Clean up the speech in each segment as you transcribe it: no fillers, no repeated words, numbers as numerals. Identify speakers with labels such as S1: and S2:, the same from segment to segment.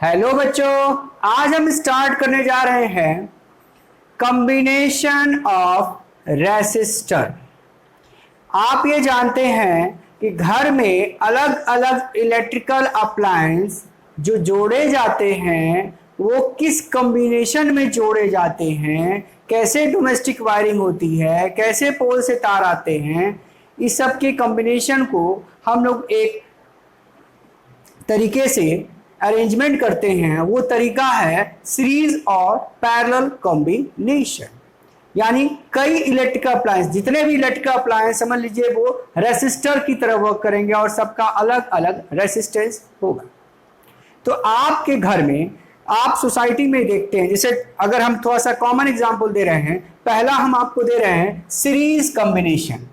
S1: Hello बच्चों, आज हम स्टार्ट करने जा रहे हैं कॉम्बिनेशन ऑफ रेसिस्टर। आप ये जानते हैं कि घर में अलग अलग इलेक्ट्रिकल अप्लायंस जो जोड़े जाते हैं वो किस कॉम्बिनेशन में जोड़े जाते हैं, कैसे डोमेस्टिक वायरिंग होती है, कैसे पोल से तार आते हैं, इस सब के कॉम्बिनेशन को हम लोग एक तरीके से अरेंजमेंट करते हैं। वो तरीका है सीरीज और पैरेलल कॉम्बिनेशन। यानी कई इलेक्ट्रिकल अप्लायंस, जितने भी इलेक्ट्रिकल अप्लायंस समझ लीजिए वो रेसिस्टर की तरह वर्क करेंगे और सबका अलग अलग रेसिस्टेंस होगा। तो आपके घर में, आप सोसाइटी में देखते हैं, जैसे अगर हम थोड़ा सा कॉमन एग्जांपल दे रहे हैं, पहला हम आपको दे रहे हैं सीरीज कॉम्बिनेशन।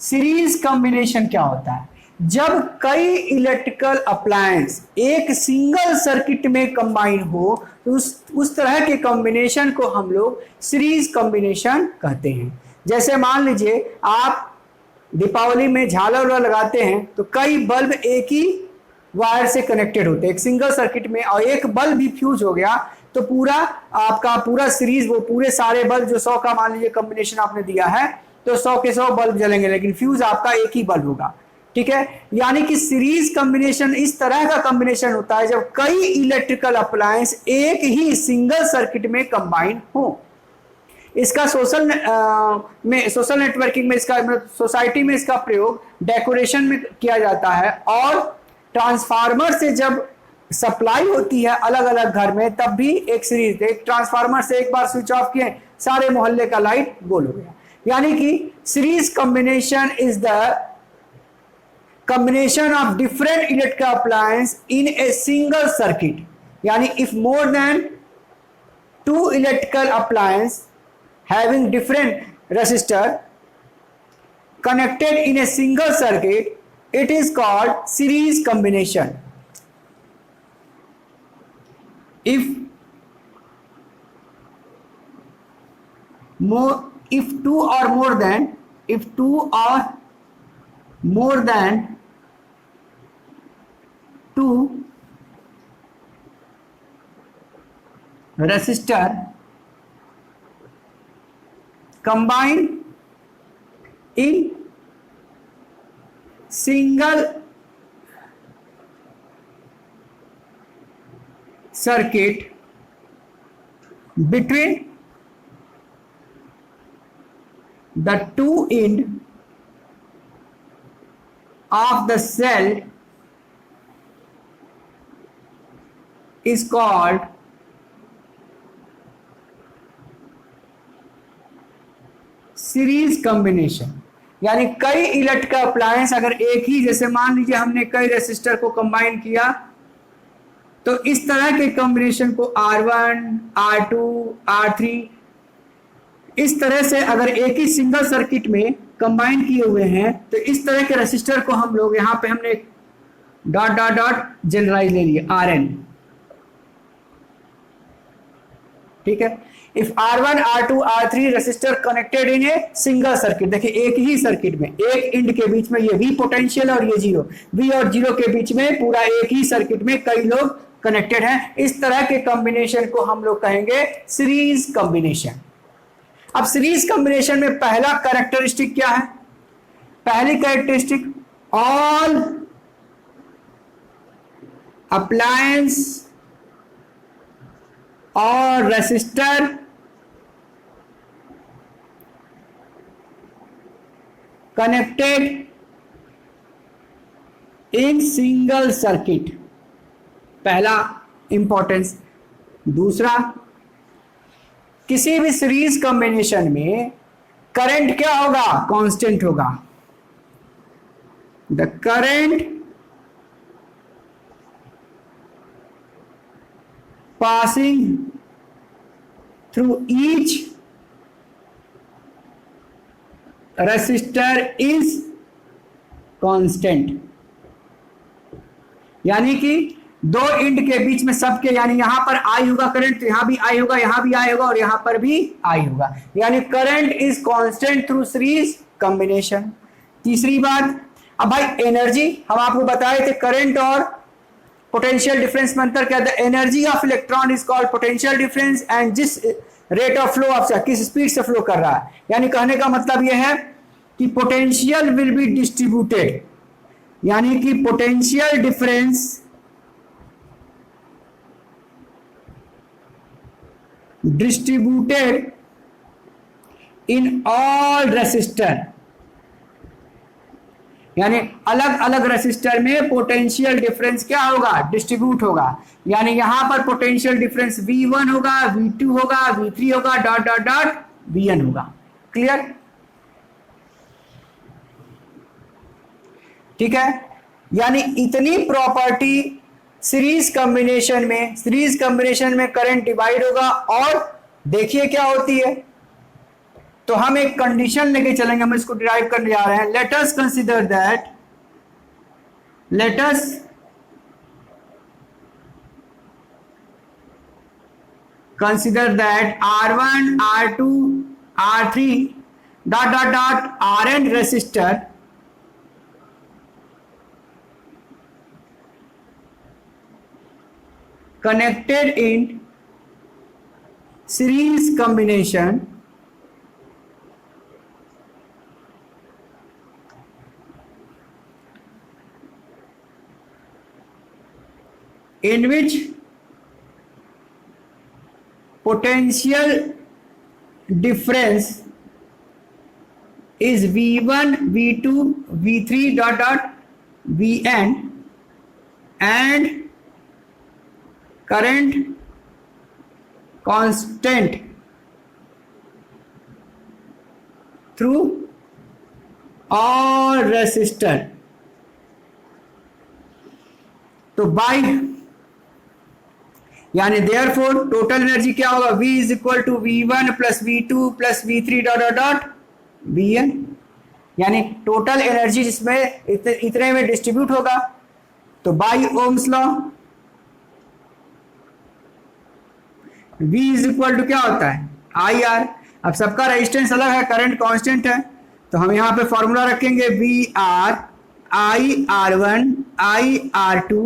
S1: सीरीज कॉम्बिनेशन क्या होता है? जब कई इलेक्ट्रिकल अप्लायंस एक सिंगल सर्किट में कंबाइन हो तो उस तरह के कॉम्बिनेशन को हम लोग सीरीज कॉम्बिनेशन कहते हैं। जैसे मान लीजिए आप दीपावली में झालर लगाते हैं तो कई बल्ब एक ही वायर से कनेक्टेड होते हैं एक सिंगल सर्किट में, और एक बल्ब भी फ्यूज हो गया तो पूरा आपका पूरा सीरीज, वो पूरे सारे बल्ब जो 100 का मान लीजिए कॉम्बिनेशन आपने दिया है तो 100 के 100 बल्ब जलेंगे, लेकिन फ्यूज आपका एक ही बल्ब होगा। ठीक है, यानी कि सीरीज कॉम्बिनेशन इस तरह का कॉम्बिनेशन होता है जब कई इलेक्ट्रिकल अप्लायंस एक ही सिंगल सर्किट में कंबाइन हो। इसका सोशल नेटवर्किंग में, इसका सोसाइटी में इसका प्रयोग डेकोरेशन में किया जाता है, और ट्रांसफार्मर से जब सप्लाई होती है अलग अलग घर में तब भी एक सीरीज, एक ट्रांसफार्मर से एक बार स्विच ऑफ किए सारे मोहल्ले का लाइट गोल हो गया। यानी कि series combination is the combination of different electrical appliance in a single circuit. यानी if more than two electrical appliance having different resistor connected in a single circuit, it is called series combination. If two or more than two resistor combine in single circuit between the two end of the cell is called series combination. यानी कई electrical appliance अगर एक ही, जैसे मान लीजिए हमने कई resistor को कंबाइन किया तो इस तरह के कॉम्बिनेशन को R1, R2, R3 इस तरह से अगर एक ही सिंगल सर्किट में कंबाइन किए हुए हैं तो इस तरह के रेसिस्टर को हम लोग, यहां पे हमने डॉट डॉट डॉट जनरलाइज ले लिए Rn। ठीक है, if R1, R2, R3 resistor connected in a single circuit, देखिए एक ही सर्किट में एक इंड के बीच में ये V पोटेंशियल और ये जीरो, V और जीरो के बीच में पूरा एक ही सर्किट में कई लोग कनेक्टेड हैं, इस तरह के कॉम्बिनेशन को हम लोग कहेंगे सीरीज कॉम्बिनेशन। अब सीरीज कॉम्बिनेशन में पहला कैरेक्टरिस्टिक क्या है? पहली कैरेक्टरिस्टिक, ऑल अप्लायंस और resistor connected in single circuit, पहला इंपॉर्टेंस। दूसरा, किसी भी सीरीज कॉम्बिनेशन में करंट क्या होगा? कांस्टेंट होगा। The current passing through each resistor is constant। यानी कि दो इंड के बीच में सबके, यानी यहां पर आई होगा करंट, तो यहां भी आई होगा, यहां भी आई होगा और यहां पर भी आई होगा, यानी current is constant through series combination. तीसरी बात, अब भाई एनर्जी हम आपको बताए थे, करंट और पोटेंशियल डिफरेंस में अंतर क्या था, energy of electron is called potential difference, and जिस रेट ऑफ फ्लो ऑफ किस स्पीड से फ्लो कर रहा है, यानी कहने का मतलब यह है कि पोटेंशियल विल बी डिस्ट्रीब्यूटेड, यानी कि potential difference distributed in all resistor, यानी अलग अलग रेसिस्टर में पोटेंशियल डिफरेंस क्या होगा, डिस्ट्रीब्यूट होगा, यानी यहां पर पोटेंशियल डिफरेंस V1 होगा, V2 होगा, V3 होगा, डॉट डॉट डॉट Vn होगा। क्लियर? ठीक है, यानी इतनी प्रॉपर्टी सीरीज कॉम्बिनेशन में करंट डिवाइड होगा। और देखिए क्या होती है, तो हम एक कंडीशन लेके चलेंगे, हम इसको डिराइव करने जा रहे हैं। Let us consider that R1 R2 R3 dot dot dot Rn resistor connected in series combination in which potential difference is V1 V2 V3 dot dot Vn and current constant through all resistor। तो by, यानी therefore total energy क्या होगा, V is equal to V1 plus V2 plus V3 dot dot dot Vn, यानी total energy जिसमें इतने में distribute होगा। तो by Ohm's law V is equal to क्या होता है, IR। अब सबका रेजिस्टेंस अलग है, करंट कांस्टेंट है, तो हम यहां पे फॉर्मूला रखेंगे VR IR1 IR2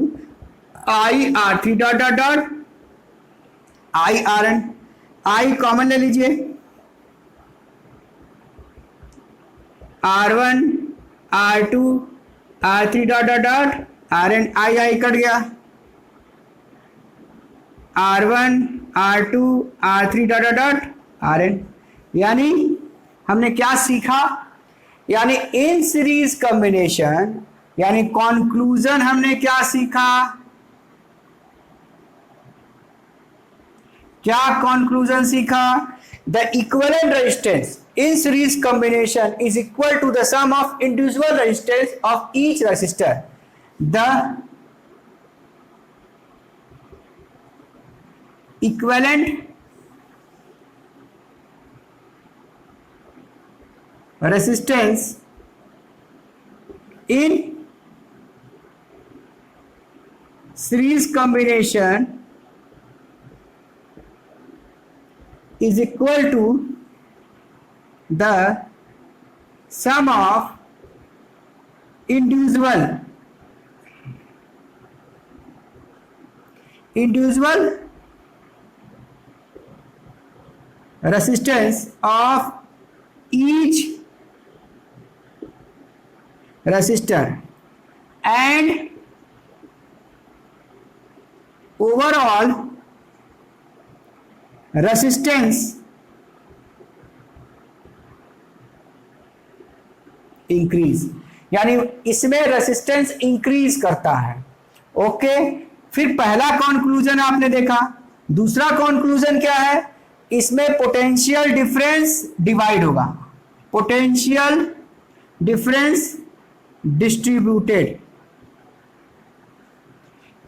S1: IR3 dot dot dot IRn। I common ले लीजिए, R1 R2 R3 dot dot dot Rn, I cut गया, R1 R2 R3 dot dot dot Rn। यानी हमने क्या सीखा, यानी इन सीरीज कॉम्बिनेशन, यानी कंक्लूजन हमने क्या सीखा, क्या कंक्लूजन सीखा, the equivalent resistance in series combination is equal to the sum of individual resistance of each resistor. द equivalent resistance in series combination is equal to the sum of individual resistance of each resistor and overall resistance increase, यानी इसमें resistance increase करता है। Okay, फिर पहला conclusion आपने देखा, दूसरा कंक्लूजन क्या है, इसमें पोटेंशियल डिफरेंस डिवाइड होगा, पोटेंशियल डिफरेंस डिस्ट्रीब्यूटेड।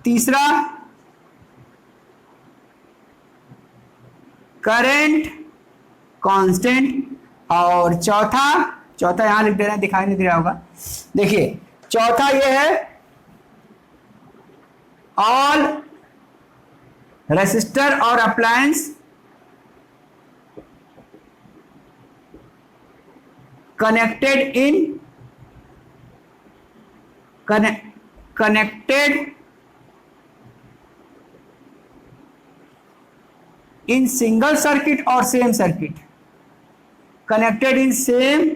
S1: तीसरा करंट कांस्टेंट, और चौथा यहां लिख दे रहे हैं, दिखाई नहीं दे रहा होगा, देखिए चौथा ये है ऑल रेसिस्टर और appliance connected in single circuit or same circuit, connected in same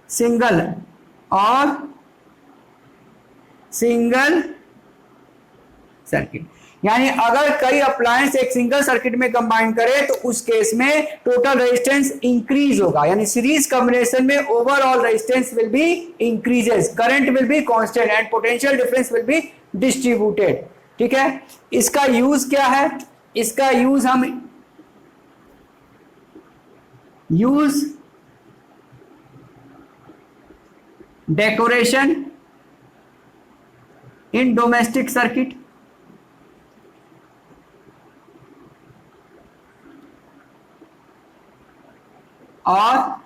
S1: single or single circuit. यानी अगर कई अप्लायंस एक सिंगल सर्किट में कंबाइन करें तो उस केस में टोटल रेजिस्टेंस इंक्रीज होगा, यानी सीरीज कॉम्बिनेशन में overall resistance will be increases, current will be constant and potential difference will be distributed. ठीक है, इसका यूज क्या है? इसका यूज हम डेकोरेशन इन डोमेस्टिक सर्किट, और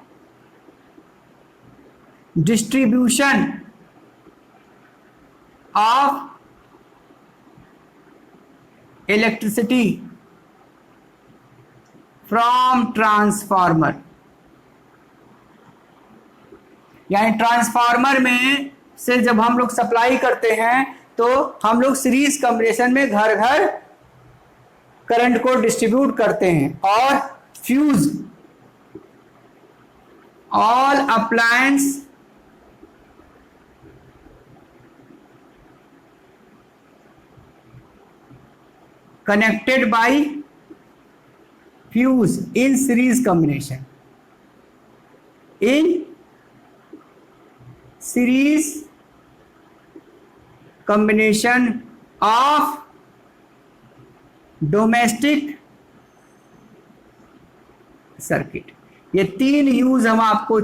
S1: distribution of electricity from transformer. यानी ट्रांसफार्मर में से जब हम लोग सप्लाई करते हैं तो हम लोग सीरीज कॉम्बिनेशन में घर घर करंट को डिस्ट्रीब्यूट करते हैं। और fuse all appliance connected by fuse in series combination, in series combination of domestic circuit. ये तीन यूज हम आपको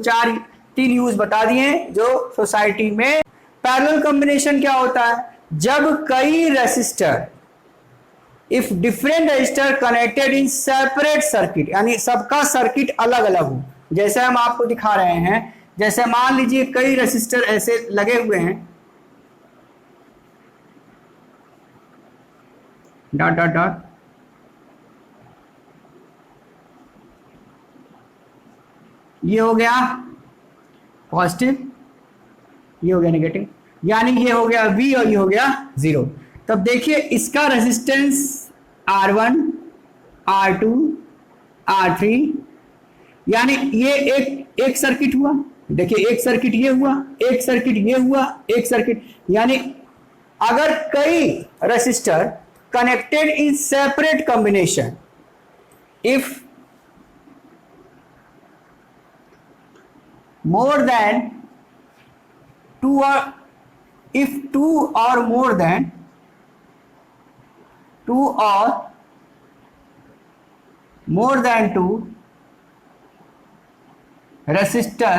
S1: तीन यूज बता दिए जो सोसाइटी में। पैरेलल कॉम्बिनेशन क्या होता है? जब कई resistor, if different resistor connected in separate circuit, यानी सबका सर्किट अलग अलग हो। जैसे हम आपको दिखा रहे हैं, जैसे मान लीजिए कई रेसिस्टर ऐसे लगे हुए हैं, डॉट डॉट डॉट, ये हो गया पॉजिटिव, ये हो गया नेगेटिव, यानी ये हो गया V और ये हो गया 0। तब देखिए इसका रेजिस्टेंस R1, R2, R3, यानी ये एक सर्किट हुआ। देखिए एक सर्किट ये हुआ, एक सर्किट ये हुआ, एक सर्किट, यानी अगर कई resistor connected in separate combination, if more than two, or if two or more than two resistor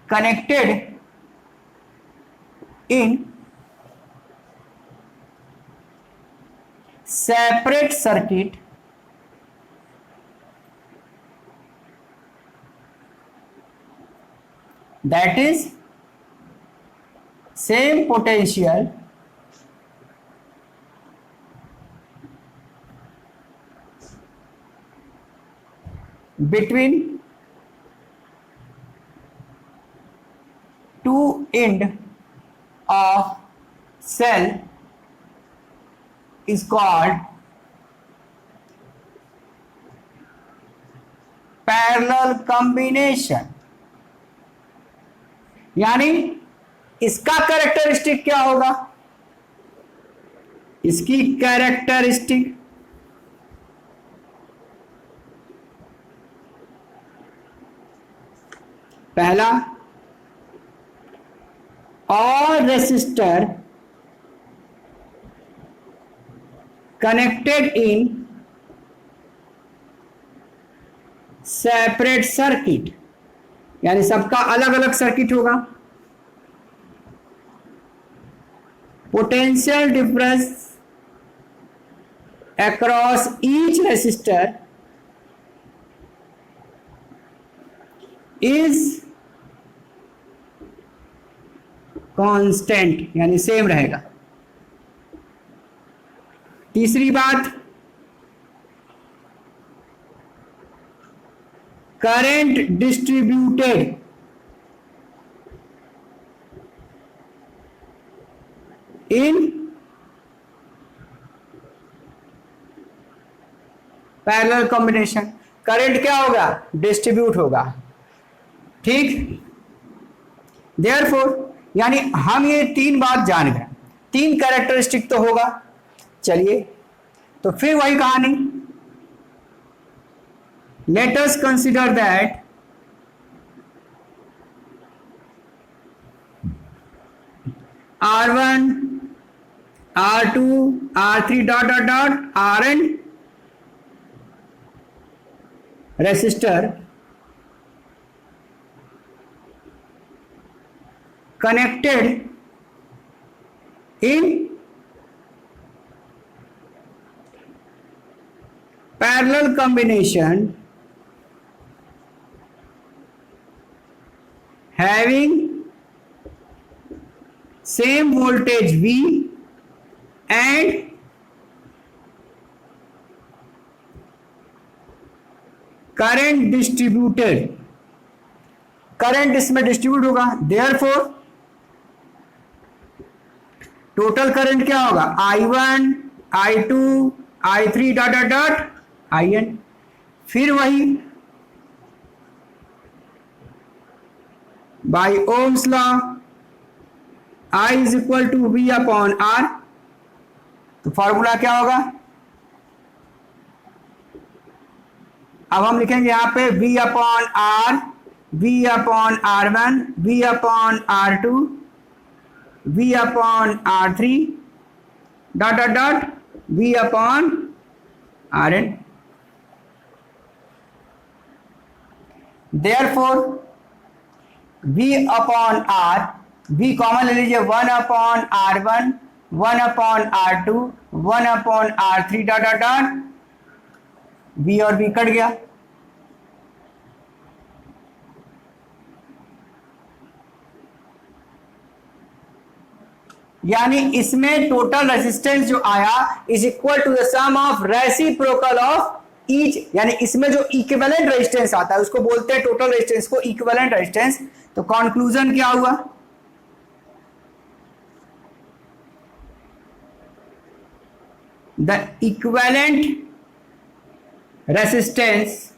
S1: connected in separate circuit, that is same potential between two end of cell is called parallel combination। यानी इसका characteristic क्या होगा? इसकी characteristic पहला, all resistor connected in separate circuit, यानी सबका अलग अलग सर्किट होगा। Potential difference across each resistor is constant यानी सेम रहेगा। तीसरी बात, current distributed in parallel combination. Current क्या होगा, डिस्ट्रीब्यूट होगा, ठीक। देयरफॉर यानी हम ये तीन बात जान गए, तीन कैरेक्टरिस्टिक तो होगा। चलिए तो फिर वही कहानी, let us consider that R1 R2 R3 dot dot dot Rn resistor connected in parallel combination having same voltage V and current distributed, current इसमें डिस्ट्रीब्यूट होगा। देयरफॉर टोटल करंट क्या होगा, I1 I2 I3 dot dot dot IN। फिर वही by Ohm's law I is equal to V upon R। तो formula क्या होगा, अब हम लिखेंगे यहां पे V upon R, V upon R1, V upon R2, V upon R3 dot dot dot V upon Rn। Therefore V upon R, V common ले लीजिए, 1 upon R1, 1 upon R2, 1 upon R3 dot dot dot V और V cut गया। यानी इसमें total resistance जो आया is equal to the sum of reciprocal of each, यानी इसमें जो इक्विवेलेंट रेजिस्टेंस आता है उसको बोलते हैं टोटल रेजिस्टेंस को इक्विवेलेंट रेजिस्टेंस। तो कंक्लूजन क्या हुआ, the equivalent resistance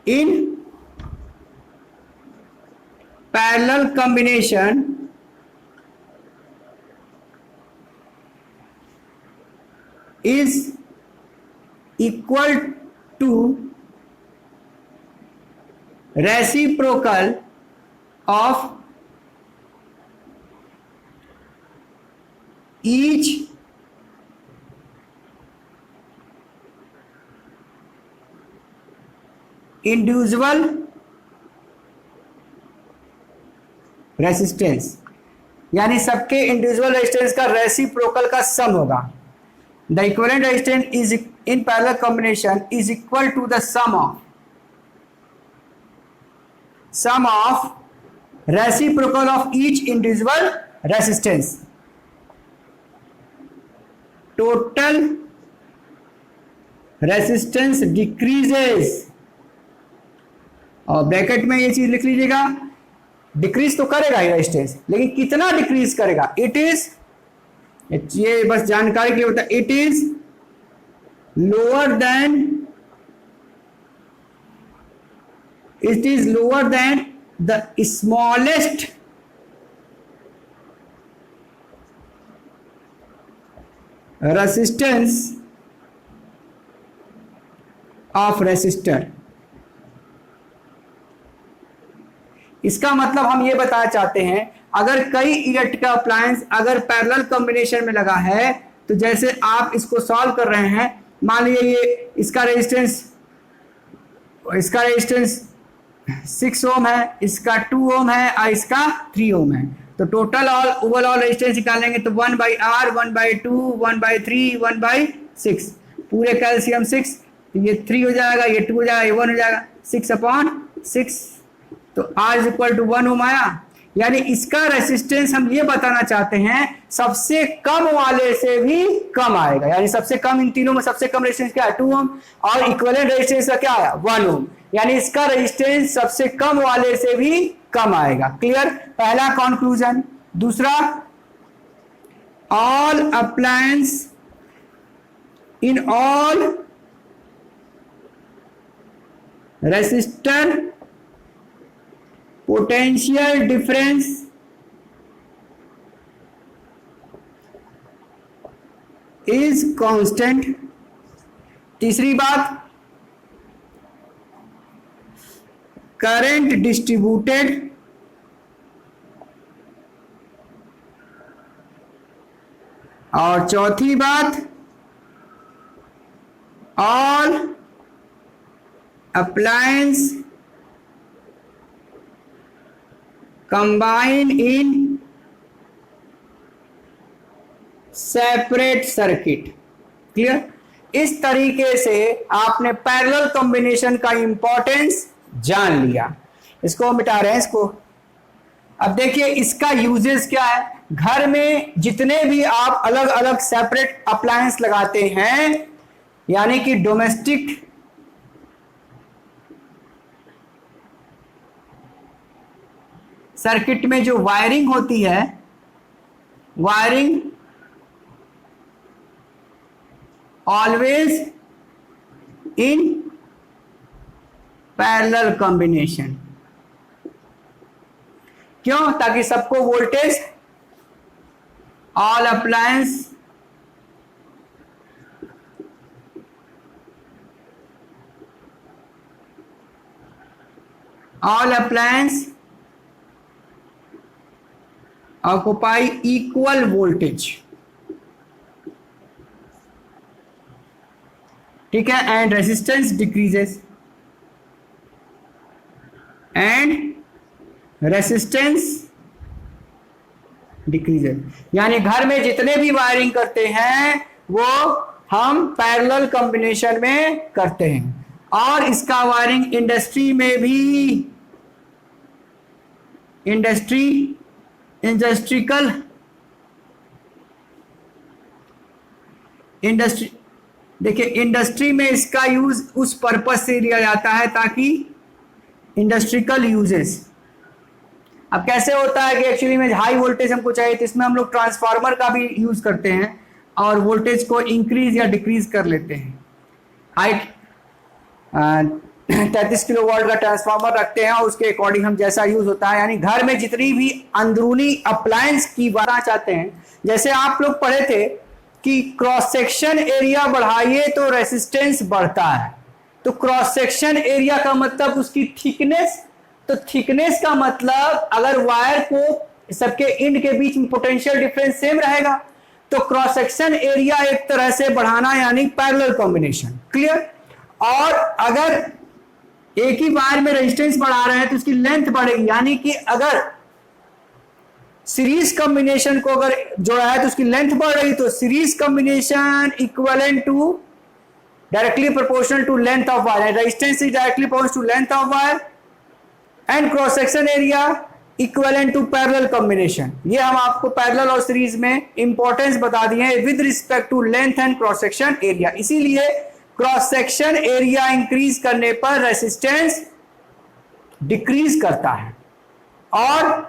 S1: in parallel combination is equal to reciprocal of each individual resistance, यानी सबके इंडिविजुअल रेजिस्टेंस का रेसिप्रोकल का सम होगा। The equivalent resistance is in parallel combination is equal to the sum of reciprocal of each individual resistance. Total resistance decreases, और bracket में ये चीज लिख लीजिएगा, डिक्रीज तो करेगा ही रेजिस्टेंस, लेकिन कितना डिक्रीज करेगा, इट इज, ये बस जानकारी के लिए होता है, it is lower than the smallest resistance of resistor. इसका मतलब हम ये बताना चाहते हैं, अगर कई इलेक्ट्रिकल अप्लायंस अगर पैरेलल कॉम्बिनेशन में लगा है, तो जैसे आप इसको सॉल्व कर रहे हैं, मान लीजिए ये इसका रेजिस्टेंस 6 ओम है, इसका 2 ओम है और इसका 3 ओम है। तो टोटल ओवरऑल रेजिस्टेंस निकालेंगे तो 1/R, 1/2, 1/3, 1/6, पूरे कैल्शियम 6, तो ये 3 हो जाएगा, ये 2 हो जाएगा, ये 1 हो जाएगा, 6/6। तो R इज इक्वल टू 1 ओम आया, यानी इसका रेसिस्टेंस हम ये बताना चाहते हैं सबसे कम वाले से भी कम आएगा, यानी सबसे कम, इन तीनों में सबसे कम रेजिस्टेंस क्या है 2 ओम, और इक्विवेलेंट रेजिस्टेंस का क्या आया 1 ओम, यानी इसका रेजिस्टेंस सबसे कम वाले से भी कम आएगा। क्लियर, पहला कंक्लूजन। दूसरा, all appliance in all resistor potential difference is constant. तीसरी बात, करंट डिस्ट्रीब्यूटेड और चौथी बात, all appliance combine in separate circuit. Clear, इस तरीके से आपने पैरेलल कॉम्बिनेशन का इंपॉर्टेंस जान लिया। इसको मिटा रहे हैं इसको। अब देखिए इसका यूजेस क्या है। घर में जितने भी आप अलग अलग सेपरेट अप्लायंस लगाते हैं, यानी कि डोमेस्टिक सर्किट में जो वायरिंग होती है, wiring always in parallel combination. क्यों? ताकि सबको voltage, all appliance occupy equal voltage. ठीक है, एंड रेजिस्टेंस डिक्रीजेस, यानी घर में जितने भी वायरिंग करते हैं वो हम पैरेलल कॉम्बिनेशन में करते हैं। और इसका वायरिंग इंडस्ट्री में भी, देखिए इंडस्ट्री में इसका यूज उस पर्पस से लिया जाता है ताकि इंडस्ट्रिकल यूजेस। अब कैसे होता है कि एक्चुअली में हाई वोल्टेज हमको चाहिए, तो इसमें हम लोग ट्रांसफार्मर का भी यूज करते हैं और वोल्टेज को इंक्रीज या डिक्रीज कर लेते हैं। हाई 33 किलोवाट का ट्रांसफार्मर रखते हैं और उसके अकॉर्डिंग हम जैसा यूज होता है, यानी घर में जितनी भी अंदरूनी अप्लायंस की बढ़ाना चाहते हैं। जैसे आप लोग पढ़े थे कि क्रॉस सेक्शन एरिया बढ़ाइए तो रेसिस्टेंस बढ़ता है। तो क्रॉस सेक्शन एरिया का मतलब उसकी थिकनेस, तो थिकनेस का मतलब अगर वायर को सबके इंड के बीच में पोटेंशियल डिफरेंस सेम रहेगा तो क्रॉस सेक्शन एरिया एक तरह से बढ़ाना, यानी पैरेलल कॉम्बिनेशन। क्लियर। और अगर एक ही वायर में रेजिस्टेंस बढ़ा रहे हैं तो उसकी लेंथ बढ़ेगी, यानी कि अगर सीरीज कॉम्बिनेशन को अगर जोड़ा है तो उसकी लेंथ बढ़ रही, तो series combination equivalent to, directly proportional to length of wire, resistance is directly proportional to length of wire and cross section area equivalent to parallel combination. ये हम आपको पैरेलल और सीरीज में इंपॉर्टेंस बता दिए हैं with respect to length and cross section area. इसीलिए cross section area increase करने पर रेसिस्टेंस डिक्रीज करता है, और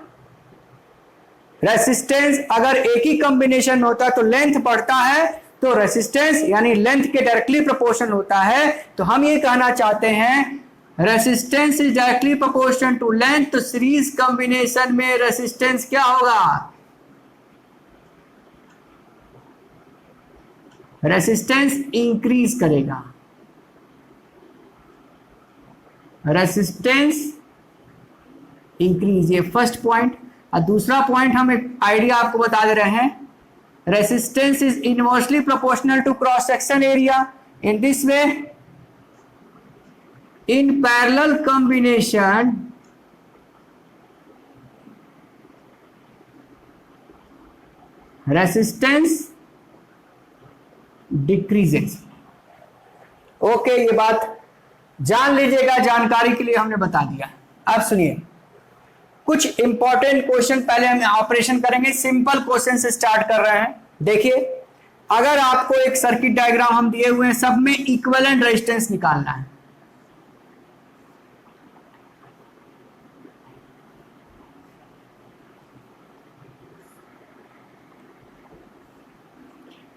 S1: रेसिस्टेंस अगर एक ही कॉम्बिनेशन में होता है तो लेंथ बढ़ता है, तो रेसिस्टेंस यानी लेंथ के डायरेक्टली प्रोपोर्शनल होता है। तो हम ये कहना चाहते हैं resistance is directly proportional to length, तो सीरीज कॉम्बिनेशन में रेसिस्टेंस क्या होगा, रेसिस्टेंस इंक्रीज करेगा, रेसिस्टेंस इंक्रीज। ये फर्स्ट पॉइंट। और दूसरा पॉइंट हम एक आइडिया आपको बता दे रहे हैं, resistance is inversely proportional to cross section area. In this way in parallel combination resistance decreases। Okay, ये बात जान लीजिएगा, जानकारी के लिए हमने बता दिया। अब सुनिए, कुछ इंपॉर्टेंट क्वेश्चन पहले हम ऑपरेशन करेंगे, सिंपल क्वेश्चन से स्टार्ट कर रहे हैं। देखिए, अगर आपको एक सर्किट डायग्राम हम दिए हुए हैं, सब में इक्विवेलेंट रेजिस्टेंस निकालना है।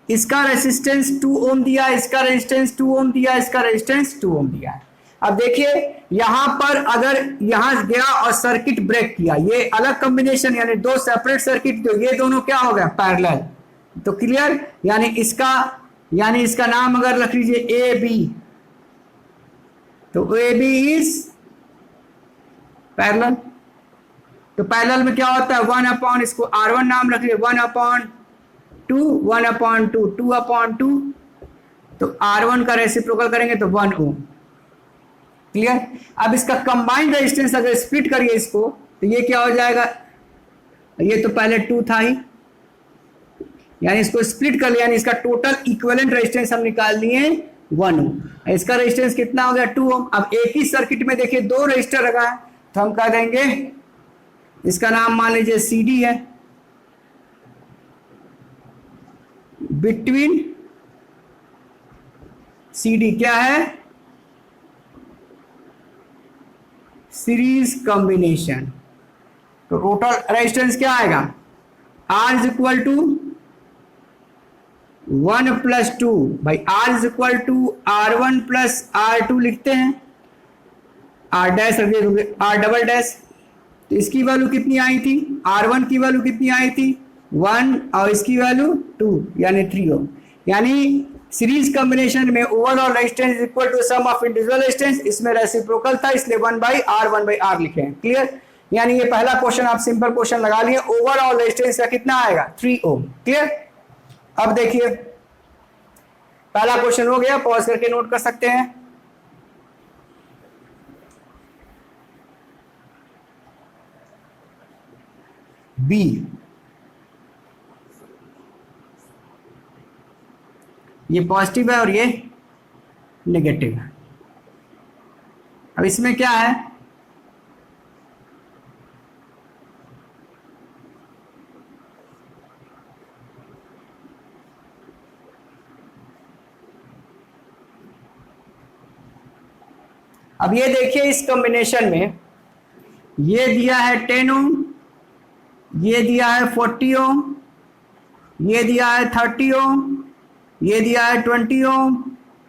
S1: इसका रेजिस्टेंस 2 ओम दिया, इसका रेजिस्टेंस 2 ओम दिया, इसका रेजिस्टेंस 2 ओम दिया। अब देखिए यहां पर अगर यहां गया और सर्किट ब्रेक किया, ये अलग कॉम्बिनेशन यानी दो सेपरेट सर्किट, तो ये दोनों क्या हो गया, पैरेलल। तो क्लियर, यानी इसका नाम अगर रख लीजिए ए बी, तो ए बी इज पैरेलल। तो पैरेलल में क्या होता है, 1 अपॉन, इसको R1 नाम रख लिया, 1 अपॉन 2, 1 अपॉन 2, 2 अपॉन 2, तो R1 का रेसिप्रोकल करेंगे तो 1 ओम। क्लियर। अब इसका कंबाइंड रेजिस्टेंस अगर स्प्लिट करिए इसको, तो ये क्या हो जाएगा, ये तो पहले 2 था ही, यानी इसको स्प्लिट कर लिया, यानी इसका टोटल इक्विवेलेंट रेजिस्टेंस हम निकाल लिए 1 ओम। इसका रेजिस्टेंस कितना हो गया, 2 ओम। अब एक ही सर्किट में देखिए 2 रेजिस्टर लगा है, तो हम कह देंगे इसका नाम मान लीजिए CD है, बिटवीन CD क्या है, सीरीज कॉम्बिनेशन। तो टोटल रेजिस्टेंस क्या आएगा, R is equal to 1 plus 2, भाई R is equal to R1 plus R2 लिखते हैं, R डैश रख दिए, R डबल डैश। तो इसकी वैल्यू कितनी आई थी, R1 की वैल्यू कितनी आई थी 1, और इसकी वैल्यू 2 यानी 3 ओम। यानी सीरीज कॉम्बिनेशन में overall resistance equal to sum of individual resistance, इसमें रेसिप्रोकल था इसलिए 1/R 1/R लिखे हैं। क्लियर, यानी ये पहला क्वेश्चन आप सिंपल क्वेश्चन लगा लिए, ओवरऑल रेजिस्टेंस का कितना आएगा, 3 ओम। क्लियर। अब देखिए पहला क्वेश्चन हो गया, पॉज करके नोट कर सकते हैं। बी, ये पॉजिटिव है और ये नेगेटिव है। अब इसमें क्या है, अब ये देखिए इस कॉम्बिनेशन में ये दिया है 10 ओम, ये दिया है 40 ओम, ये दिया है 30 ओम, ये दिया है 20 ओम,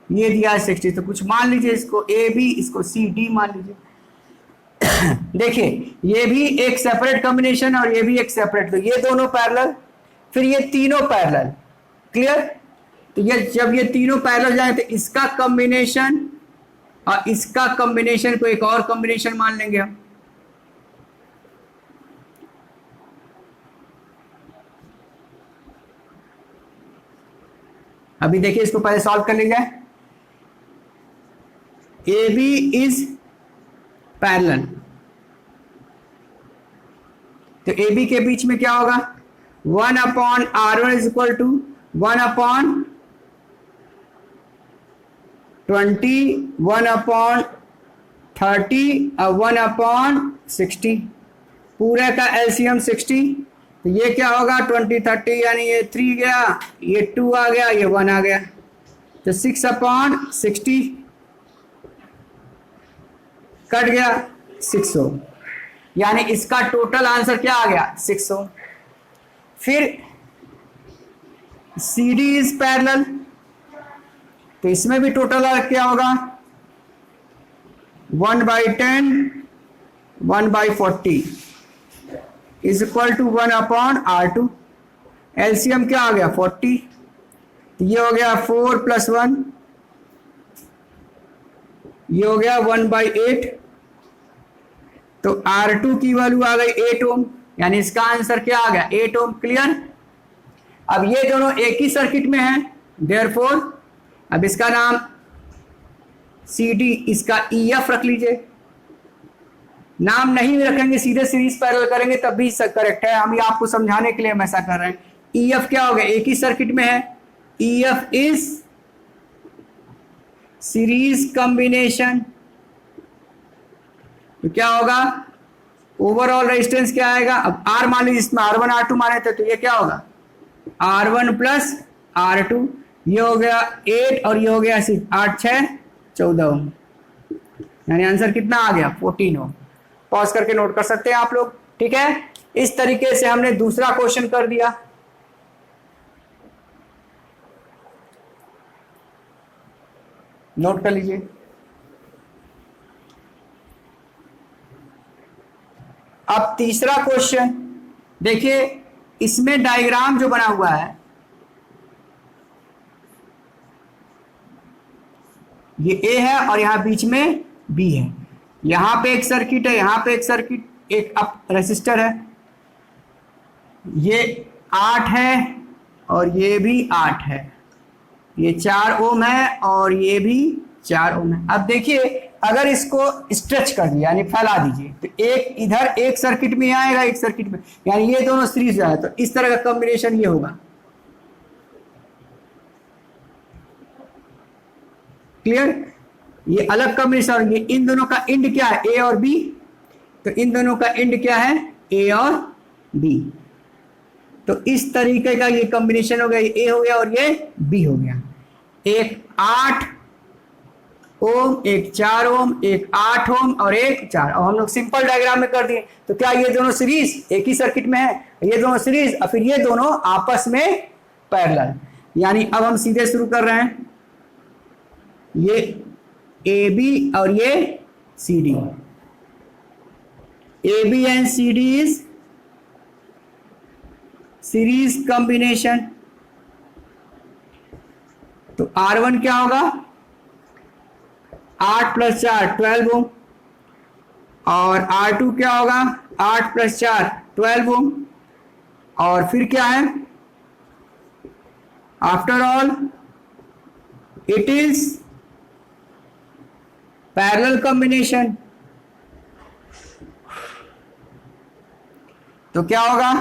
S1: ये दिया है 60। तो कुछ मान लीजिए इसको ए बी, इसको सी डी मान लीजिए। देखिए ये भी एक सेपरेट कॉम्बिनेशन और ये भी एक सेपरेट, तो ये दोनों पैरेलल, फिर ये तीनों पैरेलल। क्लियर। तो ये जब ये तीनों पैरेलल जाए तो इसका कॉम्बिनेशन और इसका कॉम्बिनेशन को एक और कॉम्बिनेशन मान लेंगे हम। अभी देखिए इसको पहले सॉल्व कर लिया जाए। ए बी इज पैरेलल, तो ए बी के बीच में क्या होगा, 1 upon R1 is equal to 1 upon 20, 1 upon 30 और 1 अपॉन 60। पूरे का एलसीएम 60, तो ये क्या होगा 20 30, यानी ये 3 गया, ये 2 आ गया, ये 1 आ गया, तो 6 अपॉन 60 कट गया 6 ओम, यानी इसका टोटल आंसर क्या आ गया 6 ओम। फिर CD इज पैरेलल, तो इसमें भी टोटल क्या होगा 1/10 1/40 is equal to 1 upon R2। LCM क्या आ गया 40, तो ये हो गया 4 + 1, ये हो गया 1/8, तो R2 की वैल्यू आ गई 8 ओम, यानी इसका आंसर क्या आ गया 8 ओम। क्लियर। अब ये दोनों एक ही सर्किट में हैं, देयरफॉर अब इसका नाम CD, इसका EF रख लीजिए। नाम नहीं रखेंगे, सीधे सीरीज पैरेलल करेंगे तब भी करेक्ट है, हम आपको समझाने के लिए हम ऐसा कर रहे हैं। EF क्या हो गया, एक ही सर्किट में है, EF इज सीरीज कॉम्बिनेशन, तो क्या होगा ओवरऑल रेजिस्टेंस क्या आएगा, अब R मान लीजिए, इसमें R1 R2 माने थे, तो ये क्या होगा R1 प्लस R2, ये हो गया 8 और ये हो गया 6, 8 6 14 ओम, यानी आंसर कितना आ गया 14 ओम। पॉज करके नोट कर सकते हैं आप लोग, ठीक है। इस तरीके से हमने दूसरा क्वेश्चन कर दिया। नोट कर लीजिए। अब तीसरा क्वेश्चन देखिए, इसमें डायग्राम जो बना हुआ है ये ए है और यहां बीच में बी है, यहां पे एक सर्किट है, यहां पे एक सर्किट, एक अप रेसिस्टर है, ये 8 है और ये भी 8 है, ये 4 ओम है और ये भी 4 ओम है। अब देखिए अगर इसको स्ट्रेच कर दिया यानी फैला दीजिए, तो एक इधर एक सर्किट में आएगा, एक सर्किट में, यानी ये दोनों सीरीज है, तो इस तरह का कॉम्बिनेशन ये होगा। क्लियर, ये अलग कॉम्बिनेशन, ये इन दोनों का इंड क्या है ए और बी, तो इन दोनों का इंड क्या है ए और बी, तो इस तरीके का ये कॉम्बिनेशन हो गया, ये ए हो गया और ये बी हो गया। एक 8 ओम, एक 4 ओम, एक 8 ओम और एक 4, और हम लोग सिंपल डायग्राम में कर दिए, तो क्या ये दोनों सीरीज एक ही सर्किट में है, ये दोनों सीरीज और फिर ये दोनों आपस में पैरेलल, यानी अब हम सीधे शुरू कर रहे हैं, ये ए बी और ये C D, A B and C D is series combination, तो R1 क्या होगा 8 प्लस 4 12 ओम, और R2 क्या होगा 8 प्लस 4 12 ओम, और फिर क्या है after all it is parallel combination, तो क्या होगा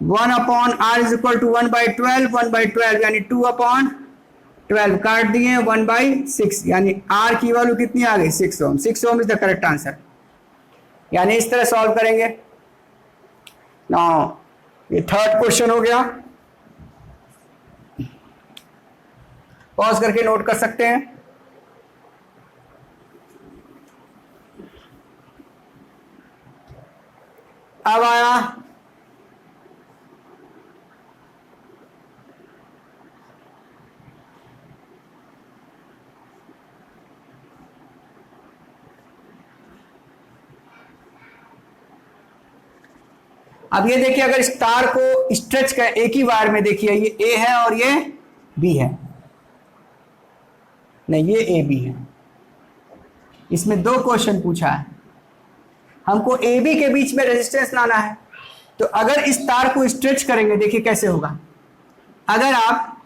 S1: 1/R इज इक्वल टू 1/12, 1/12 यानी 2/12 काट दिए, 1/6 यानी R की वैल्यू कितनी आ गई 6 ओम, 6 ओम इज द करेक्ट आंसर, यानी इस तरह सॉल्व करेंगे। नाउ ये थर्ड क्वेश्चन हो गया, पॉज करके नोट कर सकते हैं। अब आया अब ये देखिए, अगर इस तार को स्ट्रेच कर एक ही वायर में, देखिए ये ए है और ये बी है, नहीं ये ए बी है, इसमें दो क्वेश्चन पूछा है, हमको ए बी के बीच में रेजिस्टेंस लाना है, तो अगर इस तार को स्ट्रेच करेंगे देखिए कैसे होगा। अगर आप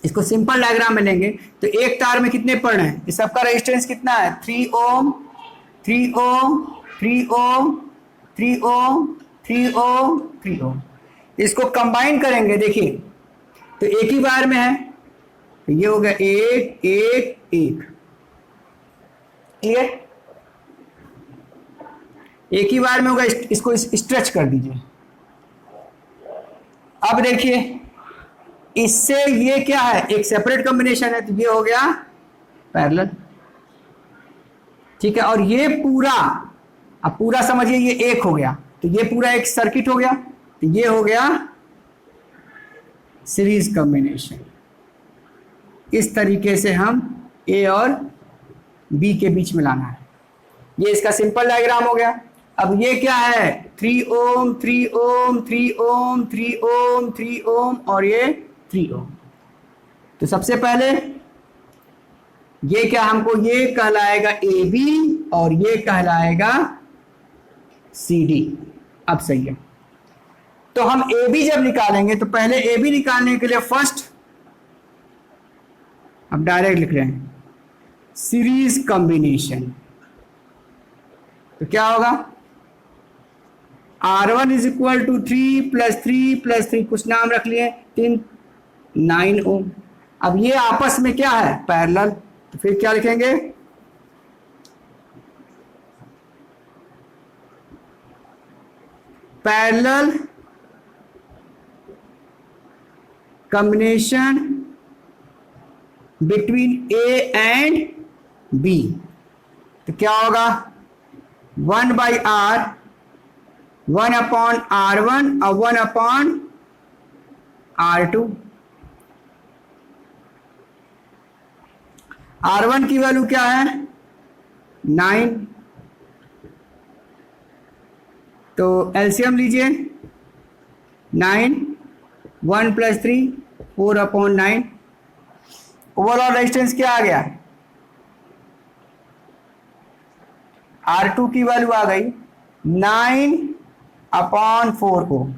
S1: इसको सिंपल डायग्राम में लेंगे तो एक तार में कितने पड़ रहे हैं, इस सबका रेजिस्टेंस कितना है 3 ओम 3 ओम 3 ओम 3 ओम 3 ओम 3 ओम, इसको कंबाइन करेंगे देखिए तो एक ही वायर में है, तो ये हो गया 1 1 1, क्लियर, एक ही वायर में होगा, इसको स्ट्रेच कर दीजिए। अब देखिए इससे ये क्या है, एक सेपरेट कॉम्बिनेशन है, तो ये हो गया पैरेलल, ठीक है, और ये पूरा, अब पूरा समझिए ये एक हो गया, तो ये पूरा एक सर्किट हो गया, तो ये हो गया सीरीज कॉम्बिनेशन। इस तरीके से हम ए और बी के बीच में लाना है, ये इसका सिंपल डायग्राम हो गया। अब ये क्या है 3 ओम 3 ओम 3 ओम 3 ओम 3 ओम और ये 3 ओम, तो सबसे पहले ये क्या, हमको ये कहलाएगा ए बी और ये कहलाएगा सी डी। अब सही है, तो हम ए बी जब निकालेंगे तो पहले ए बी निकालने के लिए फर्स्ट, अब डायरेक्ट लिख रहे हैं सीरीज कॉम्बिनेशन, तो क्या होगा R1 इज इक्वल टू 3 + 3 + 3, कुछ नाम रख लिए 3 9 ओम। अब ये आपस में क्या है पैरेलल, तो फिर क्या लिखेंगे parallel combination between A and B, तो क्या होगा 1/r, 1/r1 और 1/r2। R1 की वैल्यू क्या है 9, तो एलसीएम लीजिए 9, 1 + 3 4/9। ओवरऑल रेजिस्टेंस क्या आ गया R2 की वैल्यू आ गई 9/4 ओम,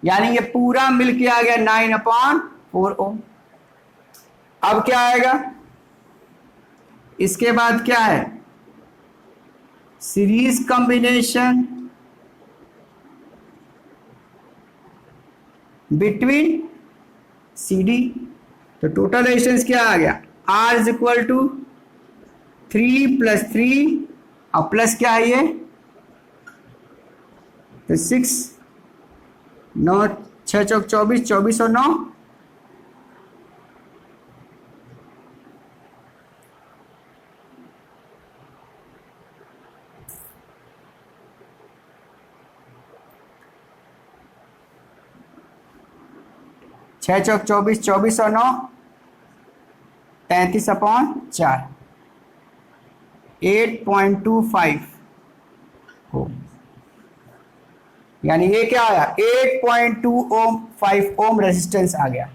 S1: यानी ये पूरा मिलके आ गया 9/4 ओम। अब क्या आएगा इसके बाद, क्या है सीरीज कॉम्बिनेशन बिटवीन CD, तो टोटल रेजिस्टेंस क्या आ गया R = 3 + 3 और प्लस क्या है ये, तो 6, 9 6 चौक 24, 24 और 9 6 चौक 24, 24 और 9 33/4, 8.25 हो, यानी ये क्या आया 8.25 ओम रेजिस्टेंस आ गया।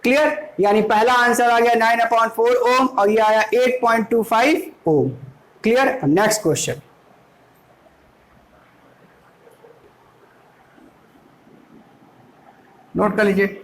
S1: क्लियर, यानी पहला आंसर आ गया 9/4 ओम और ये आया 8.25 ohm. Clear, next question. Note कर लीजिए।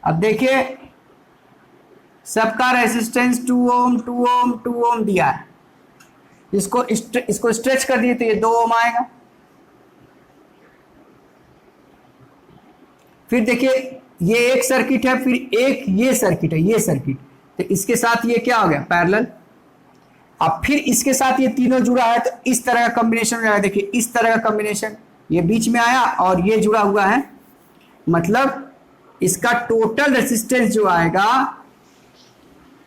S1: अब देखिए सबका रेजिस्टेंस 2 ओम 2 ओम 2 ओम दिया है, इसको स्ट्रेच कर दिए तो ये 2 ओम आएगा। फिर देखिए ये एक सर्किट है, फिर एक ये सर्किट है, ये सर्किट, तो इसके साथ ये क्या हो गया पैरेलल। अब फिर इसके साथ ये तीनों जुड़ा है तो इस तरह का कॉम्बिनेशन हो जाएगा। देखिए इस तरह का कॉम्बिनेशन, ये बीच में आया और ये जुड़ा हुआ है, मतलब इसका टोटल रेजिस्टेंस जो आएगा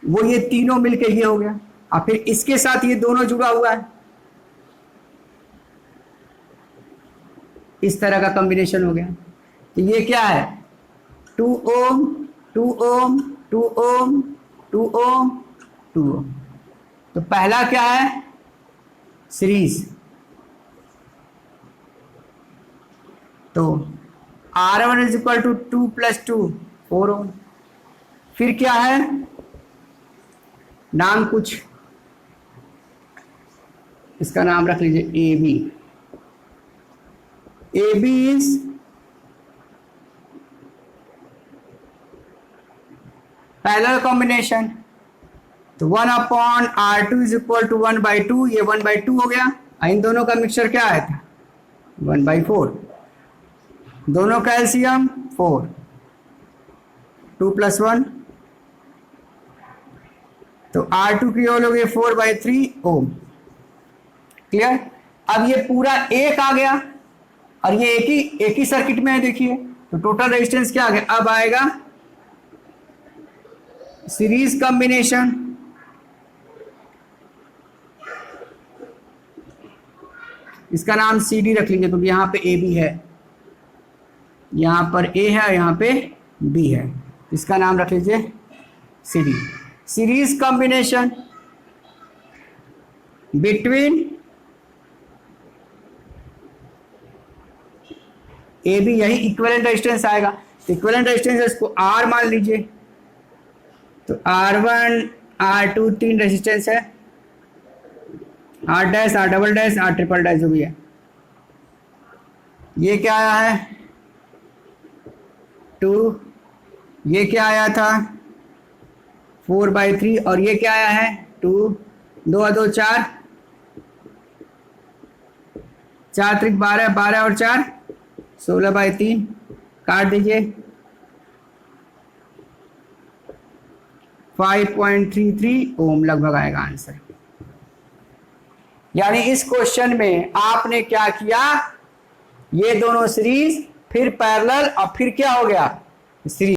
S1: वो ये तीनों मिलके ये हो गया। और फिर इसके साथ ये दोनों जुड़ा हुआ है, इस तरह का कॉम्बिनेशन हो गया। तो ये क्या है 2 ओम 2 ओम 2 ओम 2 ओम 2 ओम। तो पहला क्या है सीरीज, तो R1 = 2 + 2 4 ओम। फिर क्या है नाम, कुछ इसका नाम रख लीजिए AB। AB is parallel combination, तो 1/R2 = 1/2, ये 1/2 हो गया। इन दोनों का मिक्सचर क्या आया था 1/4, दोनों का एलसीएम 4, 2 + 1, तो R2 की वैल्यू हो गई 4/3 ओम। क्लियर, अब ये पूरा एक आ गया और ये एक ही सर्किट में है। देखिए तो टोटल रेजिस्टेंस क्या आ गया, अब आएगा सीरीज कॉम्बिनेशन इसका नाम CD रख लीजिए क्योंकि यहाँ पे AB है, यहाँ पर A है, यहाँ पे B है, इसका नाम रख लीजिए CD। Series combination between AB, यही इक्विवेलेंट रेजिस्टेंस आएगा। तो इक्विवेलेंट रेजिस्टेंस है, इसको R मान लीजिए, तो R1 R2 तीन रेजिस्टेंस है, R dash R double dash R triple dash जो भी है। ये क्या आया है 2, ये क्या आया था 4/3 और ये क्या आया है 2, 2 2 4, 4 त्रिक 12, 12 और 4 16/3, काट दीजिए 5.33 ओम लगभग आएगा आंसर। यानी इस क्वेश्चन में आपने क्या किया, ये दोनों सीरीज फिर पैरेलल और फिर क्या हो गया सीरीज।